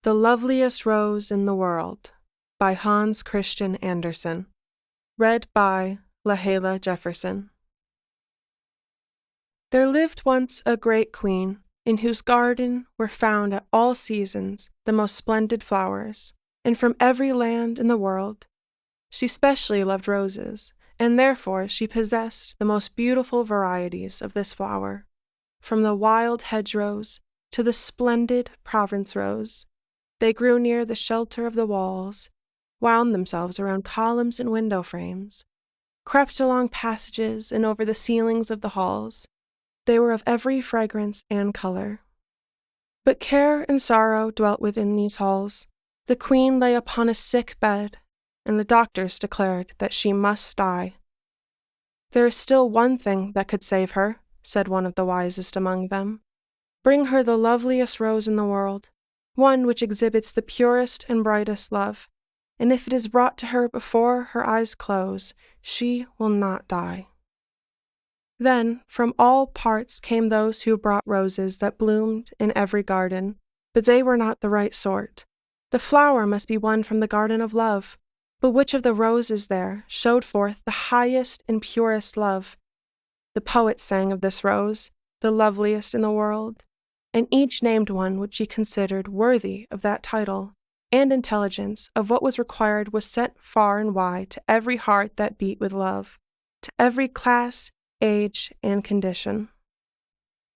The Loveliest Rose in the World by Christian Andersen. Read by Lahelah Jefferson. There lived once a great queen, in whose garden were found at all seasons the most splendid flowers, and from every land in the world. She specially loved roses, and therefore she possessed the most beautiful varieties of this flower, from the wild hedgerows to the splendid Provence rose. They grew near the shelter of the walls, wound themselves around columns and window frames, crept along passages and over the ceilings of the halls. They were of every fragrance and color. But care and sorrow dwelt within these halls. The queen lay upon a sick bed, and the doctors declared that she must die. "There is still one thing that could save her," said one of the wisest among them. "Bring her the loveliest rose in the world, one which exhibits the purest and brightest love, and if it is brought to her before her eyes close, she will not die." Then from all parts came those who brought roses that bloomed in every garden, but they were not the right sort. The flower must be one from the garden of love, but which of the roses there showed forth the highest and purest love? The poets sang of this rose, the loveliest in the world, and each named one which he considered worthy of that title, and intelligence of what was required was sent far and wide to every heart that beat with love, to every class, age, and condition.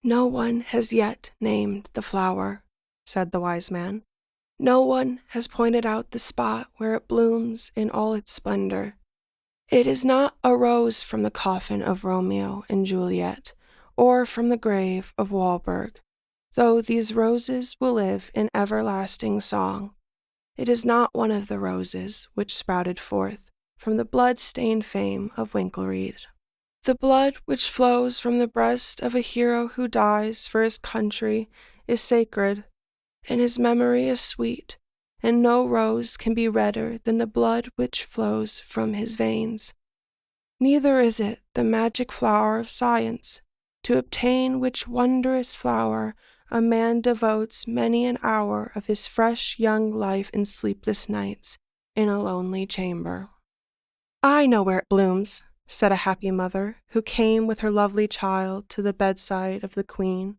"No one has yet named the flower," said the wise man. "No one has pointed out the spot where it blooms in all its splendor. It is not a rose from the coffin of Romeo and Juliet, or from the grave of Walberg, though these roses will live in everlasting song. It is not one of the roses which sprouted forth from the blood-stained fame of Winkelried. The blood which flows from the breast of a hero who dies for his country is sacred, and his memory is sweet, and no rose can be redder than the blood which flows from his veins. Neither is it the magic flower of science, to obtain which wondrous flower a man devotes many an hour of his fresh young life in sleepless nights in a lonely chamber." "I know where it blooms," said a happy mother, who came with her lovely child to the bedside of the queen.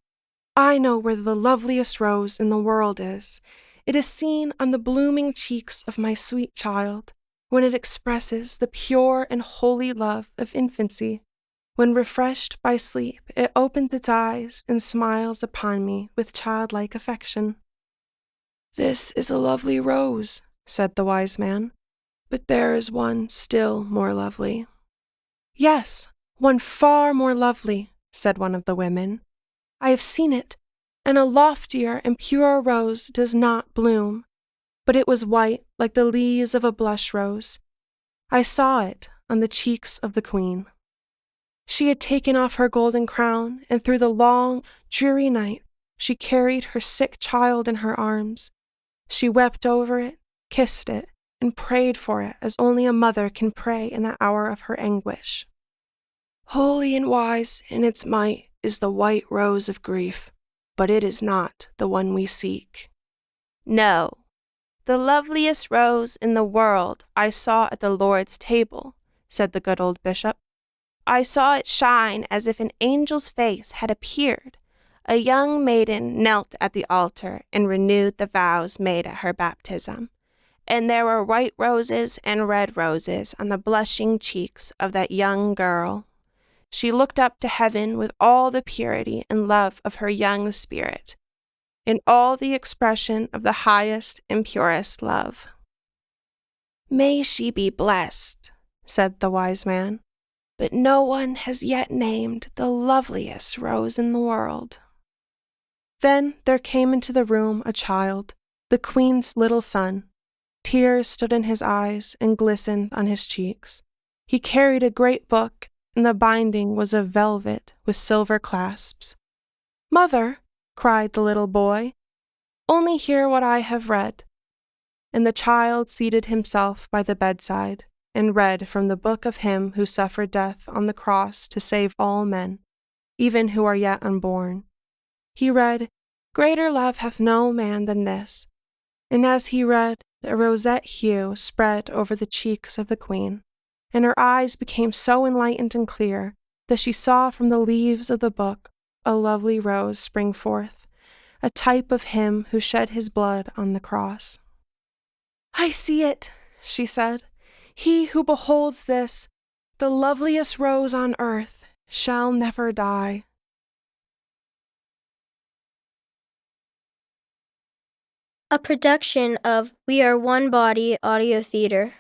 "I know where the loveliest rose in the world is. It is seen on the blooming cheeks of my sweet child, when it expresses the pure and holy love of infancy. When refreshed by sleep, it opens its eyes and smiles upon me with childlike affection." "This is a lovely rose," said the wise man, "but there is one still more lovely." "Yes, one far more lovely," said one of the women. "I have seen it, and a loftier and purer rose does not bloom, but it was white like the leaves of a blush rose. I saw it on the cheeks of the queen. She had taken off her golden crown, and through the long, dreary night she carried her sick child in her arms. She wept over it, kissed it, and prayed for it as only a mother can pray in the hour of her anguish. Holy and wise in its might is the white rose of grief, but it is not the one we seek." "No, the loveliest rose in the world I saw at the Lord's table," said the good old bishop. "I saw it shine as if an angel's face had appeared. A young maiden knelt at the altar and renewed the vows made at her baptism, and there were white roses and red roses on the blushing cheeks of that young girl. She looked up to heaven with all the purity and love of her young spirit, in all the expression of the highest and purest love." "May she be blessed," said the wise man, "but no one has yet named the loveliest rose in the world." Then there came into the room a child, the queen's little son. Tears stood in his eyes and glistened on his cheeks. He carried a great book, and the binding was of velvet with silver clasps. "Mother," cried the little boy, "only hear what I have read." And the child seated himself by the bedside and read from the book of him who suffered death on the cross to save all men, even who are yet unborn. He read, "Greater love hath no man than this, And as he read, a roseate hue spread over the cheeks of the queen, and her eyes became so enlightened and clear that she saw from the leaves of the book a lovely rose spring forth, a type of him who shed his blood on the cross. "I see it," she said. "He who beholds this, the loveliest rose on earth, shall never die." A production of We Are One Body Audio Theater.